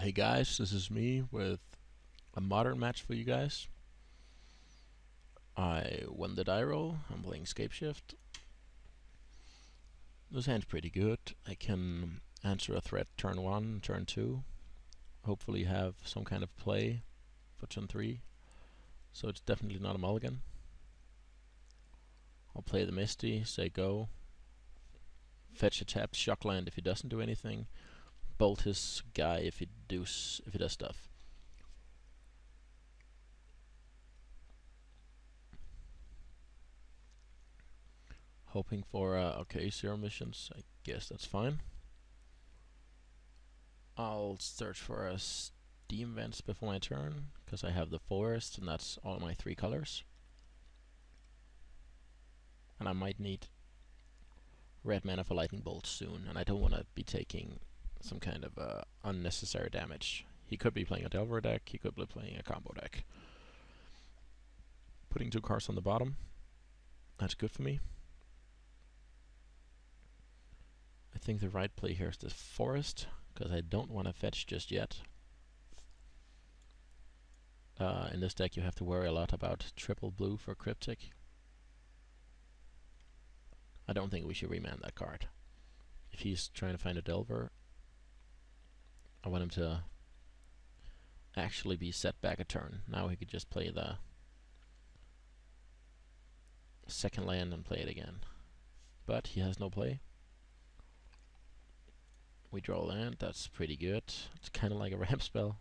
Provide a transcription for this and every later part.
Hey guys, this is me with a modern match for you guys. I won the die roll. I'm playing Scapeshift. This hand's pretty good. I can answer a threat turn 1, turn 2. Hopefully have some kind of play for turn 3. So it's definitely not a mulligan. I'll play the Misty, say go. Fetch a tapped shockland if he doesn't do anything. Bolt his guy if he does stuff. Hoping for okay, 0 missions. I guess that's fine. I'll search for a steam vents before my turn, because I have the forest and that's all my 3 colors. And I might need red mana for lightning bolt soon, and I don't want to be taking some kind of unnecessary damage. He could be playing a Delver deck, he could be playing a combo deck. Putting 2 cards on the bottom, that's good for me. I think the right play here is the forest, because I don't want to fetch just yet. In this deck you have to worry a lot about triple blue for Cryptic. I don't think we should remand that card. If he's trying to find a Delver, I want him to actually be set back a turn. Now he could just play the second land and play it again. But he has no play. We draw land, that's pretty good. It's kind of like a ramp spell,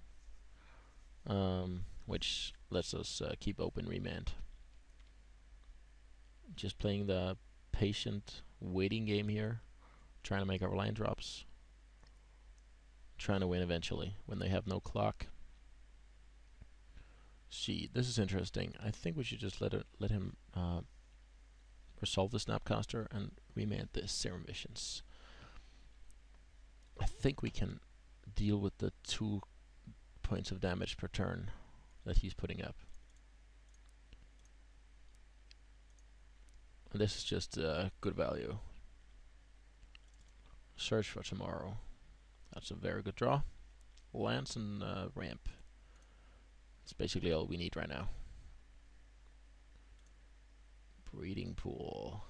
which lets us keep open remand. Just playing the patient waiting game here, trying to make our line drops, trying to win eventually when they have no clock. See, this is interesting. I think we should just let him resolve the Snapcaster and remand the Serum Visions. I think we can deal with the 2 points of damage per turn that he's putting up. And this is just good value. Search for tomorrow. That's a very good draw. Lance and ramp. It's basically all we need right now. Breeding pool.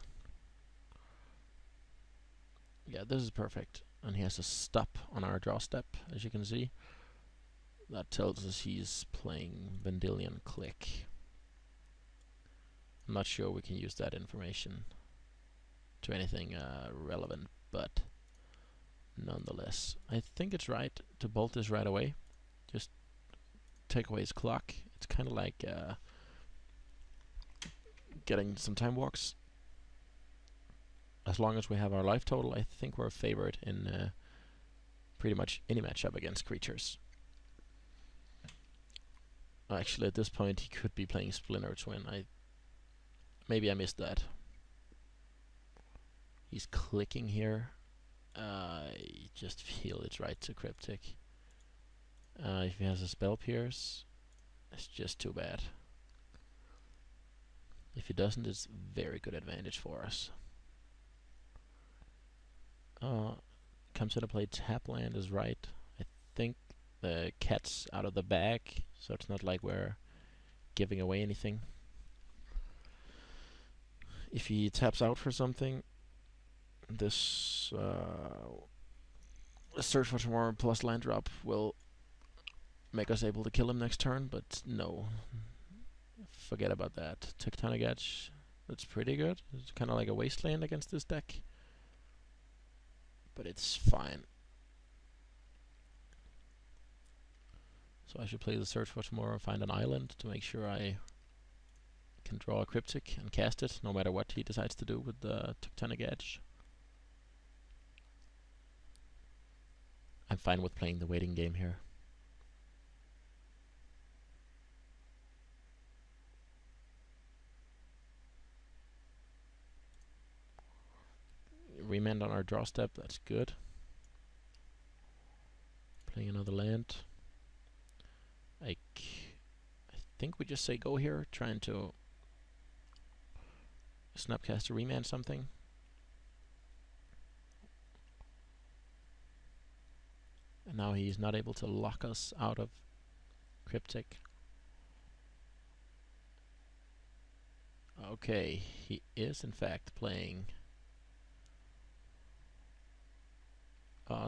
Yeah, this is perfect. And he has a stop on our draw step, as you can see. That tells us he's playing Vendilion Click. I'm not sure we can use that information to anything relevant, but nonetheless, I think it's right to bolt this right away. Just take away his clock. It's kind of like getting some time walks. As long as we have our life total, I think we're favored in pretty much any matchup against creatures. Actually, at this point, he could be playing Splinter Twin. Maybe I missed that. He's clicking here. I just feel it's right to Cryptic. If he has a Spell Pierce, it's just too bad. If he doesn't, it's very good advantage for us. Comes into play, tap land is right. I think the cat's out of the bag, so it's not like we're giving away anything. If he taps out for something, this search for tomorrow plus land drop will make us able to kill him next turn, but no. Forget about that. Tectonic Edge, that's pretty good. It's kind of like a wasteland against this deck, but it's fine. So I should play the search for tomorrow and find an island to make sure I can draw a Cryptic and cast it, no matter what he decides to do with the Tectonic Edge. I'm fine with playing the waiting game here. Remand on our draw step, that's good. Playing another land. I think we just say go here, trying to Snapcaster remand something. And now he's not able to lock us out of Cryptic. Okay, he is in fact playing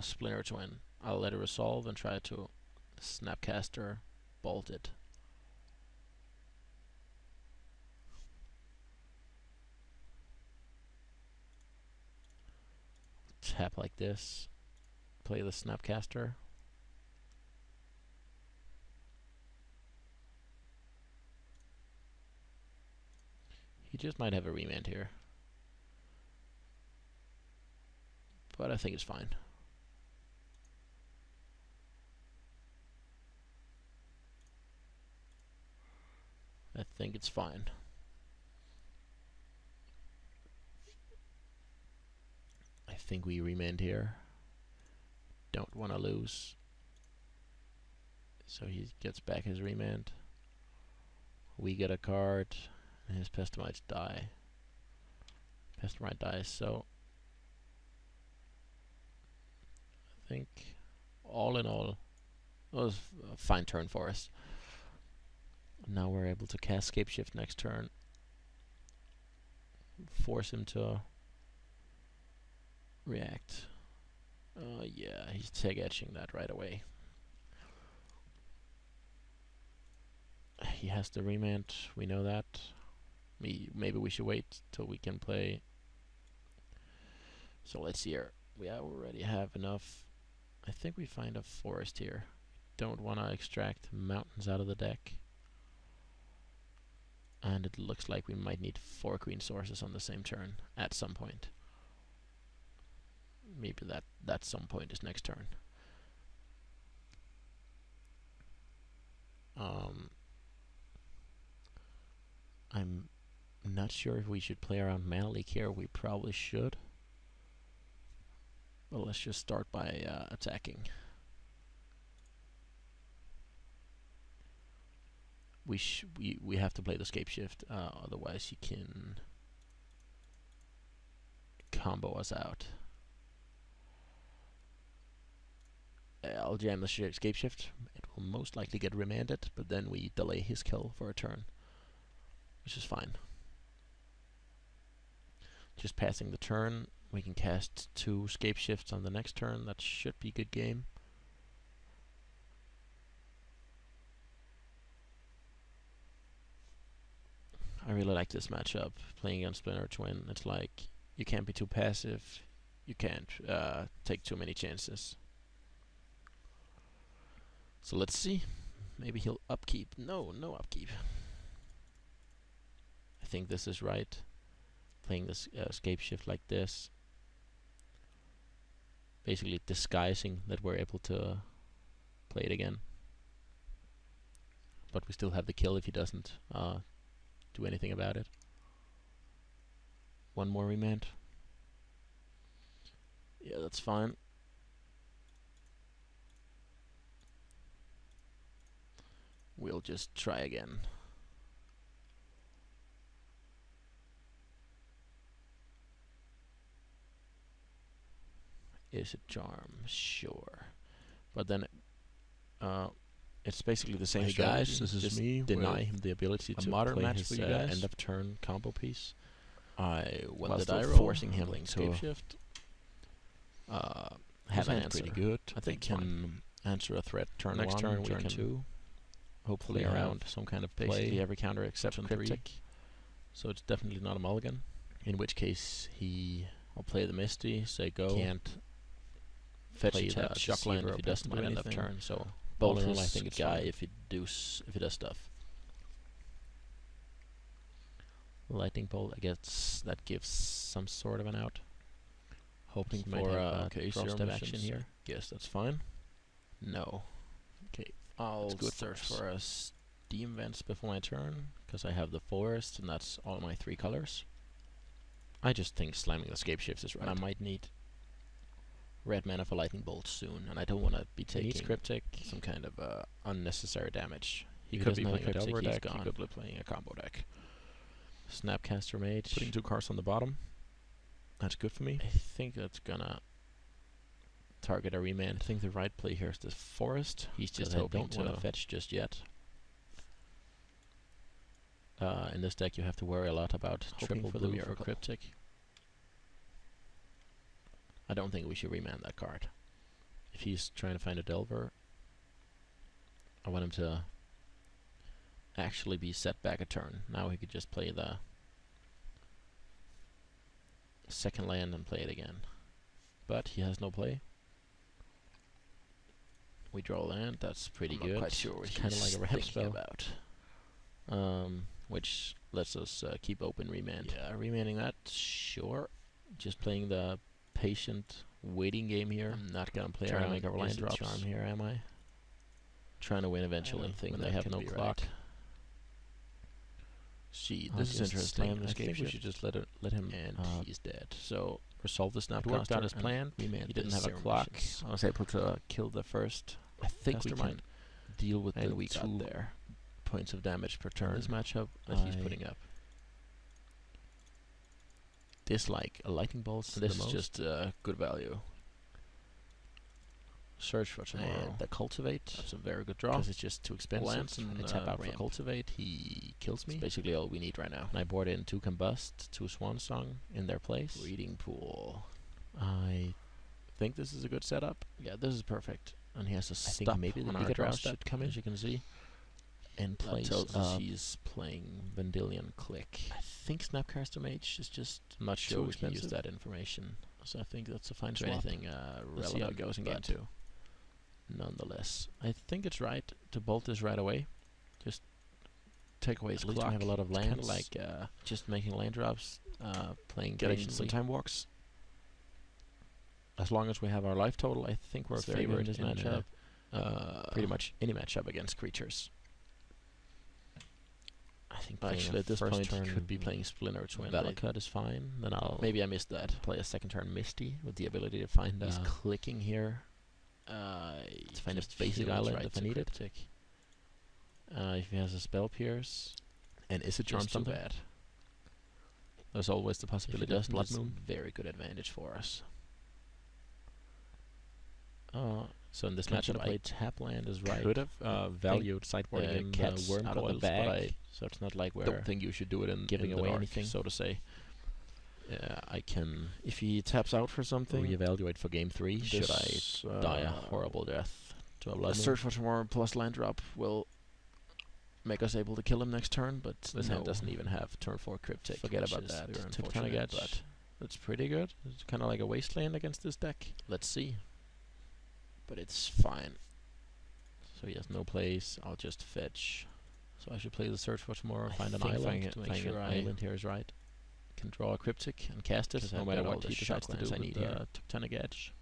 Splinter Twin. I'll let it resolve and try to Snapcaster bolt it. Tap like this. Play the Snapcaster. He just might have a remand here. But I think it's fine. I think it's fine. I think we remand here. Don't want to lose. So he gets back his remand. We get a card, and his Pestimites die. Pestimite dies, so I think all in all, it was a fine turn for us. Now we're able to cast Scapeshift next turn. Force him to react. Yeah, he's tag etching that right away. He has the remand, we know that. Maybe we should wait till we can play. So let's see here. We already have enough. I think we find a forest here. Don't want to extract mountains out of the deck. And it looks like we might need 4 green sources on the same turn at some point. Maybe that some point is next turn. I'm not sure if we should play around Mana Leak here. We probably should. But let's just start by attacking. We have to play the Scapeshift, otherwise you can combo us out. I'll jam the Scapeshift. It will most likely get remanded, but then we delay his kill for a turn, which is fine. Just passing the turn, we can cast 2 Scapeshifts on the next turn. That should be a good game. I really like this matchup, playing against Splinter Twin. It's like, you can't be too passive, you can't take too many chances. So let's see. Maybe he'll upkeep. No upkeep. I think this is right. Playing this Scapeshift like this. Basically disguising that we're able to play it again. But we still have the kill if he doesn't do anything about it. One more remand. Yeah, that's fine. We'll just try again. Is it charm? Sure. But then it's basically the same strategy. Hey guys, this is just me. Deny him the ability to modern play match his for you guys. end of turn combo piece. While Still roll, forcing him playing to Scapeshift. have an answer. Pretty good. I think we can answer a threat turn next 1, turn we turn can 2. Hopefully play around some kind of basically play. every counter except Turn Cryptic. 3. So it's definitely not a mulligan. In which case I'll play the Misty, say go. Can't Fetch play a tap, that Shockland Deceiver if he doesn't do end of anything. turn. So Bolt all in all, his I think it's guy fine. if he does stuff. Lightning Bolt, I guess that gives some sort of an out. Hoping He for might have, cross zero step missions. action here. Guess that's fine. No. Okay, I'll good search for us. for a Steam Vents before my turn, because I have the forest, and that's all my 3 colors. I just think slamming the Scapeshift is right. I might need red mana for Lightning Bolt soon, and I don't want to be taking Cryptic. some kind of unnecessary damage. He If could be doesn't have playing a Cryptic, Delver he's deck, he gone. could be playing a combo deck. Snapcaster Mage. Putting 2 cards on the bottom. That's good for me. I think that's gonna target a remand. I think the right play here is this forest. He's just 'cause I hoping don't to wanna fetch just yet. In this deck, you have to worry a lot about Hoping triple for the blue for miracle. Cryptic. I don't think we should remand that card. If he's trying to find a Delver, I want him to actually be set back a turn. Now he could just play the second land and play it again. But he has no play. We draw land. That's pretty I'm good. not quite sure what It's kind of he's like a ramp thinking spell. about. Which lets us keep open remand. Yeah, remanding that, sure. Just playing the patient waiting game here. I'm not gonna play Trying to around make our with land the drops. charm here, am I? Trying to win eventually don't think when that they have can no be clock. right. See, I'll this is just interesting. slam the I think we Scapeshift. should just let him And he's dead. So resolve the It worked Snapcaster out as and planned. remand. He didn't this have a clock. Cerebrations. I was able to kill the first. I think we Mastermind. can deal with And the we got 2 there. points of damage per In turn. this matchup that he's putting up. Dislike a lightning bolt. This This is is just good value. Search for tomorrow. And The cultivate. That's a very good draw. Because it's just too expensive. Lands and I tap out for ramp. cultivate. He kills me. It's basically all we need right now. And I board in 2 combust, 2 swan song in their place. Breeding pool. I think this is a good setup. Yeah, this is perfect. And he has to I stop. think maybe the on our Mega draw Draw step should come in. as you can see. And That plays tells us he's playing Vendilion Click. I think Snapcaster Mage is just Not too sure we can expensive. use that information. So I think that's a fine to swap. anything Let's see how relevant. it goes in game but 2. Nonetheless, I think it's right to bolt this right away. Just take away his At least we clock. have a lot of It's kinda lands. like just making land drops, playing Getting patiently. some time walks. As long as we have our life total, I think we're It's very favored good in this in, matchup. Pretty much any matchup against creatures. I think Actually, at this first point, he turn could be playing Splinter Twin. Valakut is fine. Then I'll Maybe I missed that. play a second turn Misty with the ability to find He's clicking here. To find a basic island if I need it. it. If he has a spell pierce, And is it charm just too something? bad? There's always the if he possibility of doesn't, Blood it's Moon. very good advantage for us. So in this Can matchup, play I tap land is right. could have valued sideboarding in cats worm out of the coils, but I bag, so it's not like we're don't think you should do it in giving in the away dark, anything. so to say. Yeah, I can If he taps out for something, reevaluate for game 3. Should this, I die a horrible death to a a blood moon? search for tomorrow plus land drop will make us able to kill him next turn, but This no. hand doesn't even have turn 4 cryptic. Forget which about is that. very Tectonic unfortunate, Edge. but That's pretty good. It's kind of like a wasteland against this deck, let's see. but it's fine. So he has no place. I'll just fetch. So I should play the search for tomorrow. I Find an think island to make finding sure an an island island here is right. Can draw a cryptic and cast it. 'Cause No I've matter got all what the he decides to do shocklands I with need the here. Tectonic Edge.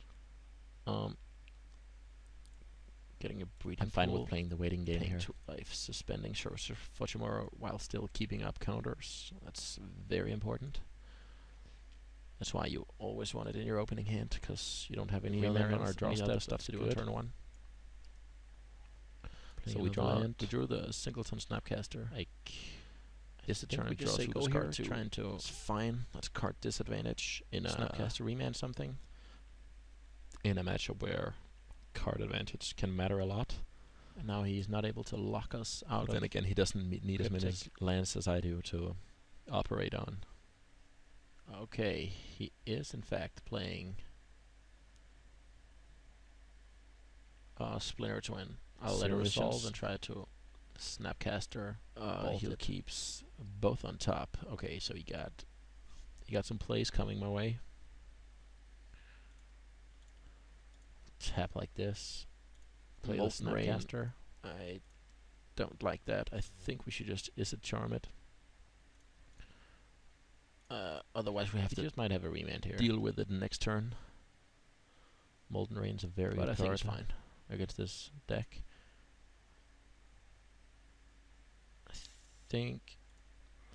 Getting a breeding I'm fine pool, with playing the waiting game paying here. 2 life, suspending Sorcerer for tomorrow while still keeping up counters. That's very important. That's why you always want it in your opening hand, because you don't have any We other land on on our draw any step, other stuff that's to do good. on turn 1. So Playing we another draw. land. We drew the Singleton Snapcaster. Is think we to just draw say through go this here card to- trying to It's fine. That's card disadvantage in a Snapcaster remand something. in a matchup where card advantage can matter a lot. And now he's not able to lock us out But then of again, he doesn't need as many Cryptic. lands as I do to operate on. Okay, he is in fact playing Splinter Twin. I'll let it resolve Cerebrations. and try to Snapcaster. He Bolted. keeps both on top. Okay, so he got some plays coming my way. Tap like this. Play the Molten Rain. Snapcaster. I don't like that. I think we should just Izzet Charm it. Otherwise, we have He to just might have a remand here. deal with it next turn. Molten Rain's a very But good I think card it's fine. against this deck. I think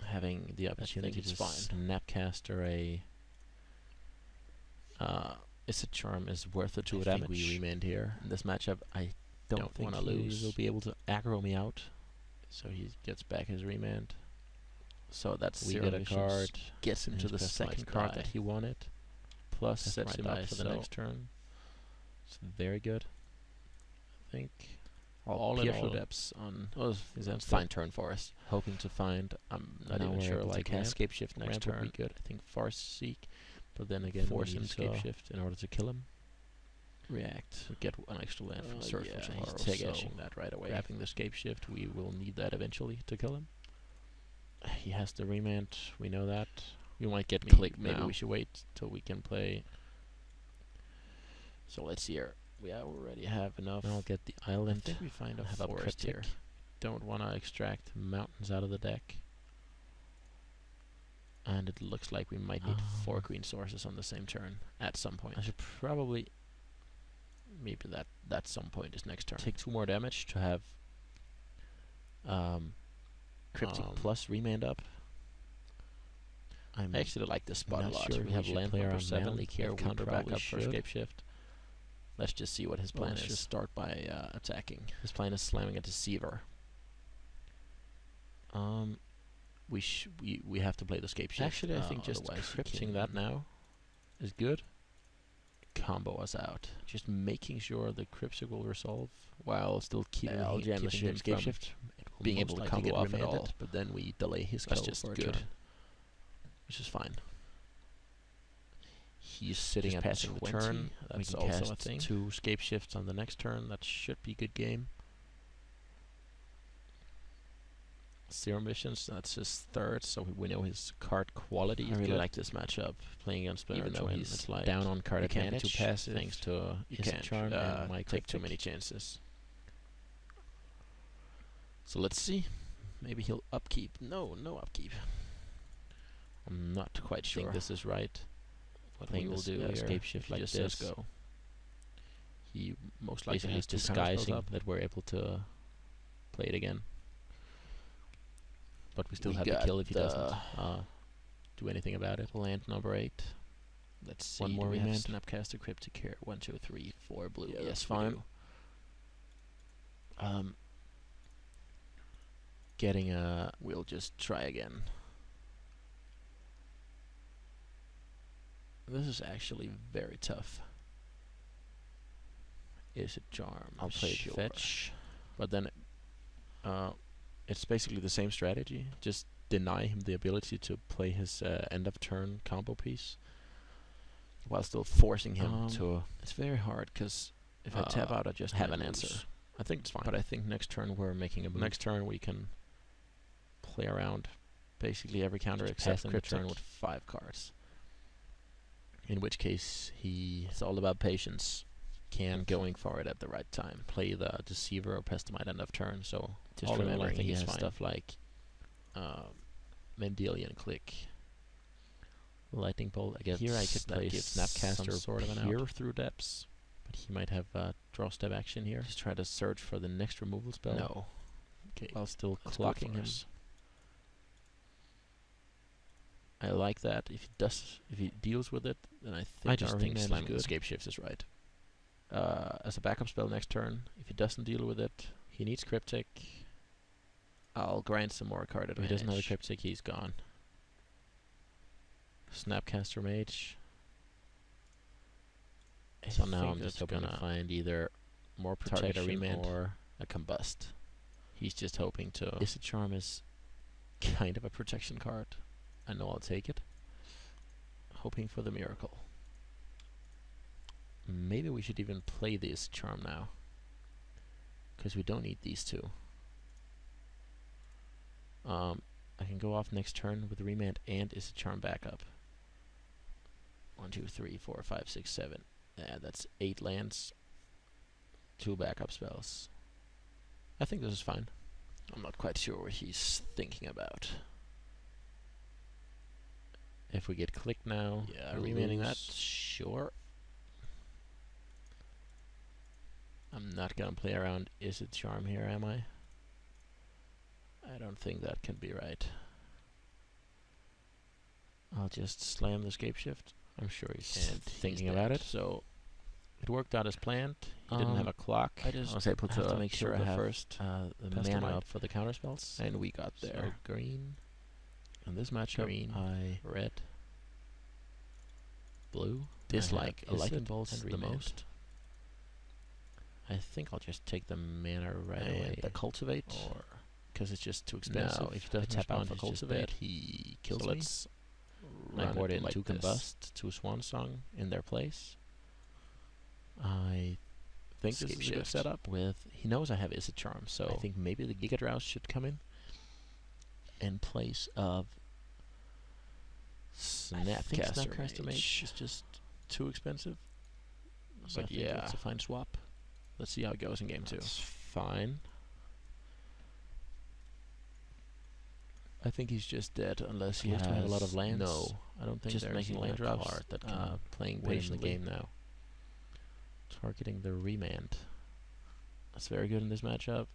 having the opportunity it's to fine. Snapcaster a Izzet Charm is worth the 2 I damage. think we remand here. In this matchup, I don't think want to he lose. will be able to aggro me out. So he gets back his remand. So that's We zero get a missions. card. Gets him and to his the best second life card die. that he wanted. Plus Best sets life him die, up for the so next turn. It's very good. I think all in all, depths on. Oh, is that fine turn for us? Hoping to find. I'm not even sure. Like Scapeshift next turn would be good. I think Force Seek, but then again, force him Scapeshift in order to kill him. React. We get an extra land from Surf, which he's edging that right away. Grabbing the Scapeshift, we will need that eventually to kill him. He has the remand. We know that. We might get clicked. Maybe we should wait till we can play. So let's see here. We already have enough. I'll get the island. I think we find a forest here. Don't want to extract mountains out of the deck. And it looks like we might need 4 green sources on the same turn at some point. I should probably... Maybe that some point is next turn. Take 2 more damage to have Cryptic plus remand up. I actually like this spot a lot. Sure we have land player 7 here. Counter back up for Scapeshift. Let's just see what his plan is. Let's just start by attacking. His plan is slamming a Deceiver. We have to play the Scapeshift. Actually, I think just crypting that now is good. Combo us out. Just making sure the Cryptic will resolve while still keeping him from being able to combo off at all. But then we delay his kill for a turn, which is fine. He's sitting at passing the turn. That's also a thing. 2 Scapeshifts on the next turn. That should be a good game. Serum Visions, that's his 3rd, so we know his card quality. I really like this matchup, playing against Blair, even though he's like down on card advantage. Too passive, thanks to you can't charm and take too many chances. So let's see. Maybe he'll upkeep. No upkeep. I'm not quite sure. I think this is right. What we will do here, Scapeshift like this. Go. He most likely is disguising that we're able to play it again. But we still have to kill if he doesn't do anything about it. Land number 8. Let's see. One more remand. Snapcaster Cryptic here. 1, 2, 3, 4 blue. Yeah, yes, fine. Getting a. We'll just try again. This is actually very tough. Is it charm? I'll play fetch, but then it's basically the same strategy. Just deny him the ability to play his end of turn combo piece, while still forcing him to. It's very hard because if I tap out, I just have an answer. I think it's fine. But I think next turn we're making a move. Next turn we can play around basically every counter except the turn with 5 cards. In which case it's all about patience. Going for it at the right time. Play the Deceiver or Pestamite end of turn. So just all remember he has stuff like Mendelian Click, Lightning Bolt. I guess here I could play Snapcaster sort of an here through depths, but he might have draw step action here. Just try to search for the next removal spell. No. Okay. While still clocking him. I like that. If he deals with it, then I think slamming the Scapeshift is right. As a backup spell next turn, if he doesn't deal with it, he needs Cryptic. I'll grind some more card advantage. If he doesn't have a Cryptic, he's gone. Snapcaster Mage. So now I'm just hoping to find either more protection or a Combust. He's just hoping to. Is Charm is kind of a protection card. I know I'll take it. Hoping for the miracle. Maybe we should even play this Charm now, because we don't need these 2. I can go off next turn with Remand and is a Charm backup. 1, 2, 3, 4, 5, 6, 7. Yeah, that's 8 lands. 2 backup spells. I think this is fine. I'm not quite sure what he's thinking about. If we get clicked now, remanding that, sure. I'm not gonna play around Is It Charm here, am I? I don't think that can be right. I'll just slam the Scapeshift. I'm sure he's thinking about it. So it worked out as planned. He didn't have a clock. I was able to make sure I have first the mana up for the counterspells, and we got there. So green. And this matchup, green, red, blue. Dislike a Lightning Bolt the most. I think I'll just take the mana right away. The cultivate, or because it's just too expensive. No, if he doesn't tap out for cultivate, he kills so me. let's I run board it in like to this. combust to Swan Song in their place. I think this is a good setup. With he knows I have Izzet Charm, so I think maybe the Giga Drowse should come in place of Snapcaster Mage. Is just too expensive. So but yeah, it's a fine swap. Let's see how it goes in game 2. Fine. I think he's just dead unless he has a lot of lands. No, I don't think just there's making land drops card that can playing patiently the game now. Targeting the remand. That's very good in this matchup.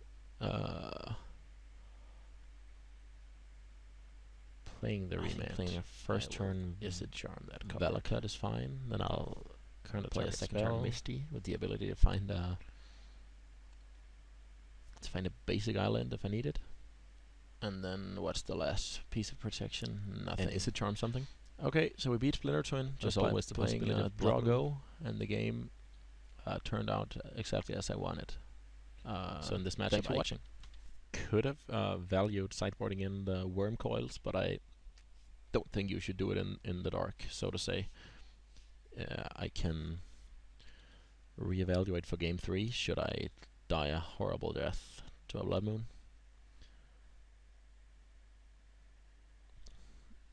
Playing the remand. Playing a first turn Izzet Charm. That Valakut is fine. Then I'll currently play a second turn Misty with the ability to find a basic island if I need it. And then what's the last piece of protection? Nothing. And Izzet Charm something? Okay, so we beat Splinter Twin. Just always the possibility of Drago, and the game turned out exactly as I wanted. So in this matchup, I could have valued sideboarding in the worm coils, but I don't think you should do it in the dark, so to say. I can reevaluate for game 3 should I die a horrible death to a Blood Moon.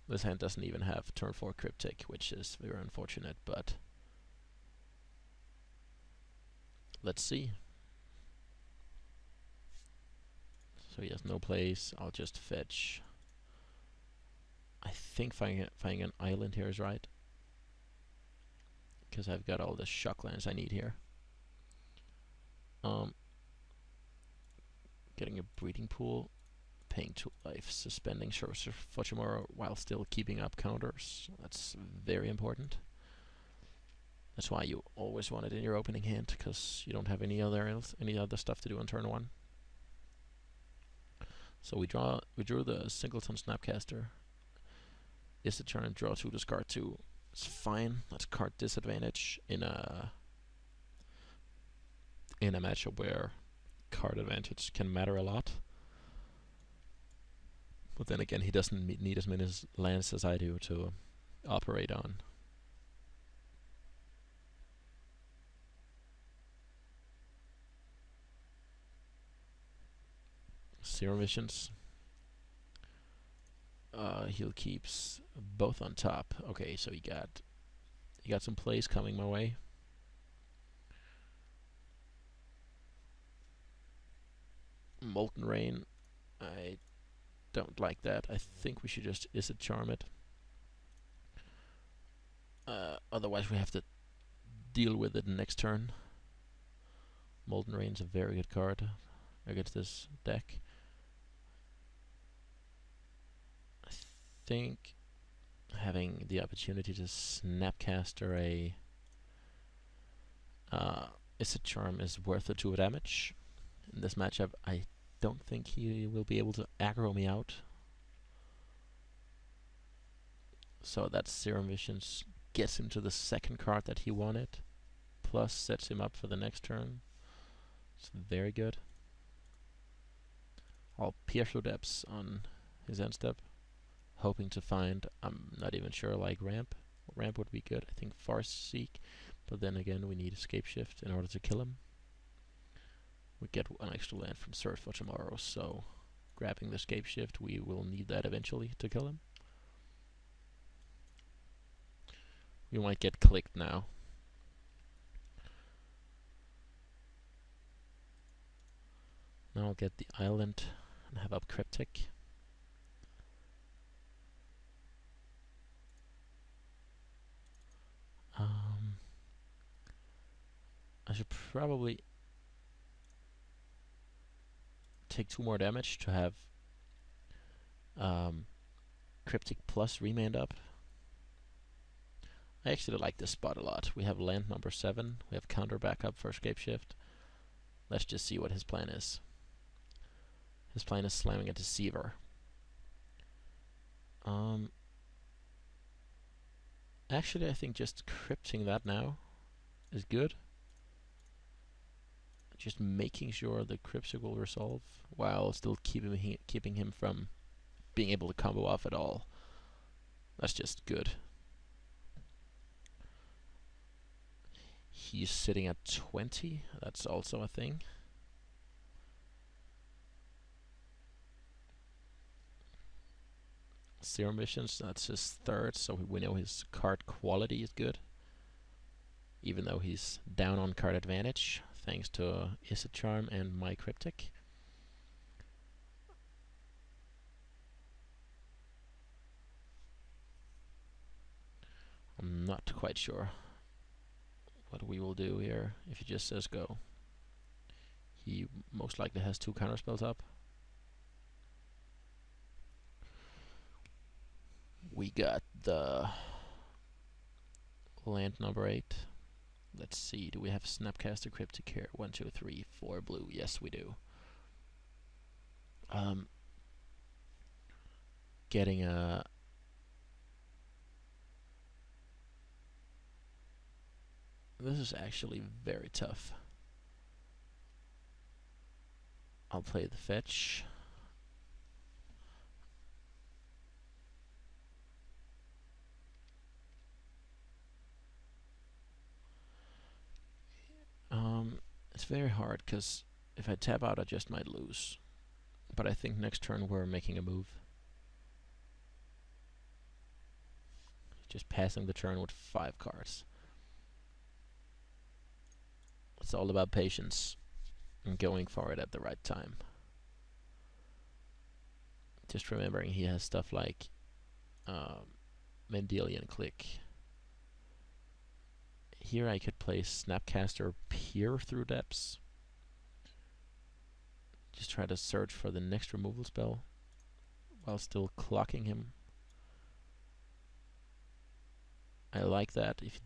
This hand doesn't even have turn 4 Cryptic, which is very unfortunate, but let's see. So he has no place. I'll just fetch. I think finding an island here is right, because I've got all the shock lands I need here. Getting a breeding pool, paying 2 life, suspending Sorcerer for tomorrow while still keeping up counters. That's very important. That's why you always want it in your opening hand, because you don't have any other stuff to do on turn 1. So we drew the Singleton Snapcaster. Is the turn, draw 2, discard 2. It's fine. That's card disadvantage in a matchup where card advantage can matter a lot. But then again, he doesn't need as many lands as I do to operate on. Serum Visions. He'll keeps both on top. Okay, so he got some plays coming my way. Molten Rain. I don't like that. I think we should just Izzet Charm it. Otherwise we have to deal with it next turn. Molten Rain's a very good card against this deck. I think having the opportunity to Snapcaster a Izzet Charm is worth the 2 damage. In this matchup, I don't think he will be able to aggro me out. So that Serum Visions gets him to the second card that he wanted, plus sets him up for the next turn. It's very good. I'll Pierce through Depths on his end step, hoping to find, I'm not even sure, like Ramp. Ramp would be good. I think Forest Seek, but then again we need a Scapeshift in order to kill him. We get an extra land from Surf for tomorrow, so grabbing the Scapeshift, we will need that eventually to kill him. We might get clicked now. Now I'll get the island and have up Cryptic. I should probably take 2 more damage to have Cryptic plus Remand up. I actually like this spot a lot. We have land number 7. We have counter backup for Scapeshift. Let's just see what his plan is. His plan is slamming a Deceiver. Actually, I think just crypting that now is good. just making sure the Cryptic will resolve while still keeping him from being able to combo off at all. That's just good. He's sitting at 20. That's also a thing. Serum Visions, that's his third, so we know his card quality is good. Even though he's down on card advantage, thanks to Izzet Charm and my Cryptic. I'm not quite sure what we will do here if he just says go. He most likely has 2 counterspells up. We got the land number 8. Let's see, do we have Snapcaster Cryptic here? 1, 2, 3, 4 blue. Yes, we do. Getting a... This is actually very tough. I'll play the fetch. It's very hard, because if I tap out, I just might lose. But I think next turn we're making a move. Just passing the turn with 5 cards. It's all about patience and going for it at the right time. Just remembering he has stuff like Mendelian Click. Here I could play Snapcaster Peer through Depths. Just try to search for the next removal spell while still clocking him. I like that. If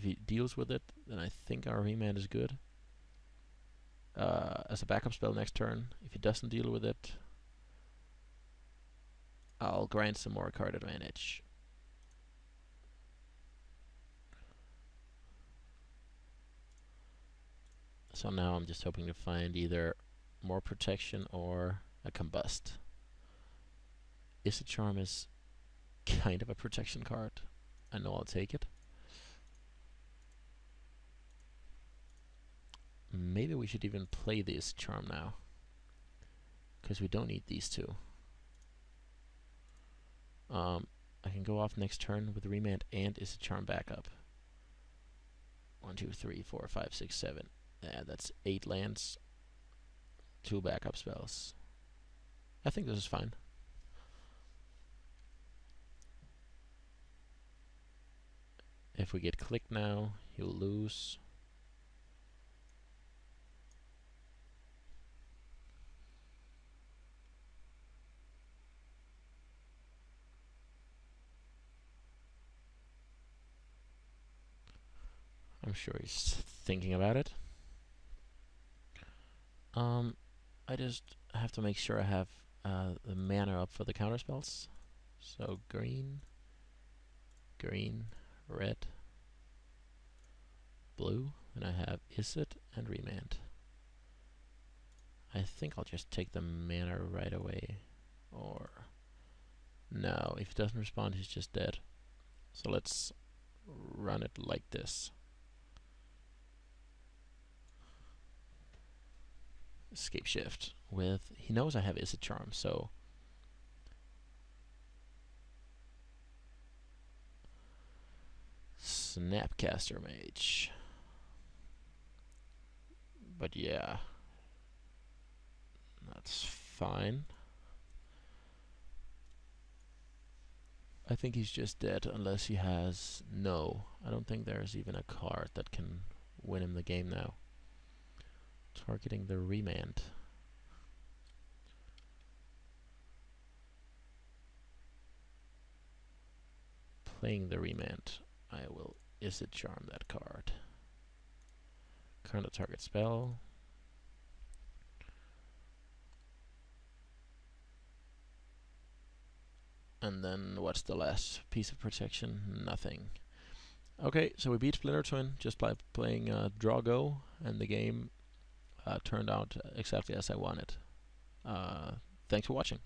he deals with it, then I think our Remand is good. As a backup spell next turn. If he doesn't deal with it, I'll grind some more card advantage. So now I'm just hoping to find either more protection or a combust. Izzet Charm is kind of a protection card. I know I'll take it. Maybe we should even play the Izzet Charm now, because we don't need these 2. I can go off next turn with Remand and Izzet Charm backup. 1, 2, 3, 4, 5, 6, 7. Yeah, that's 8 lands, 2 backup spells. I think this is fine. If we get clicked now, he'll lose. I'm sure he's thinking about it. I just have to make sure I have the mana up for the counterspells. So green, green, red, blue, and I have Izzet and Remand. I think I'll just take the mana right away. Or no, if he doesn't respond, he's just dead. So let's run it like this. Scapeshift with, he knows I have Izzet Charm, so Snapcaster Mage. But yeah, that's fine. I think he's just dead unless he has no. I don't think there's even a card that can win him the game now. Targeting the Remand. Playing the Remand. I will Izzet Charm that card. Current target spell. And then what's the last piece of protection? Nothing. Okay, so we beat Splinter Twin just by playing Draw Go, and the game turned out exactly as I wanted. Thanks for watching.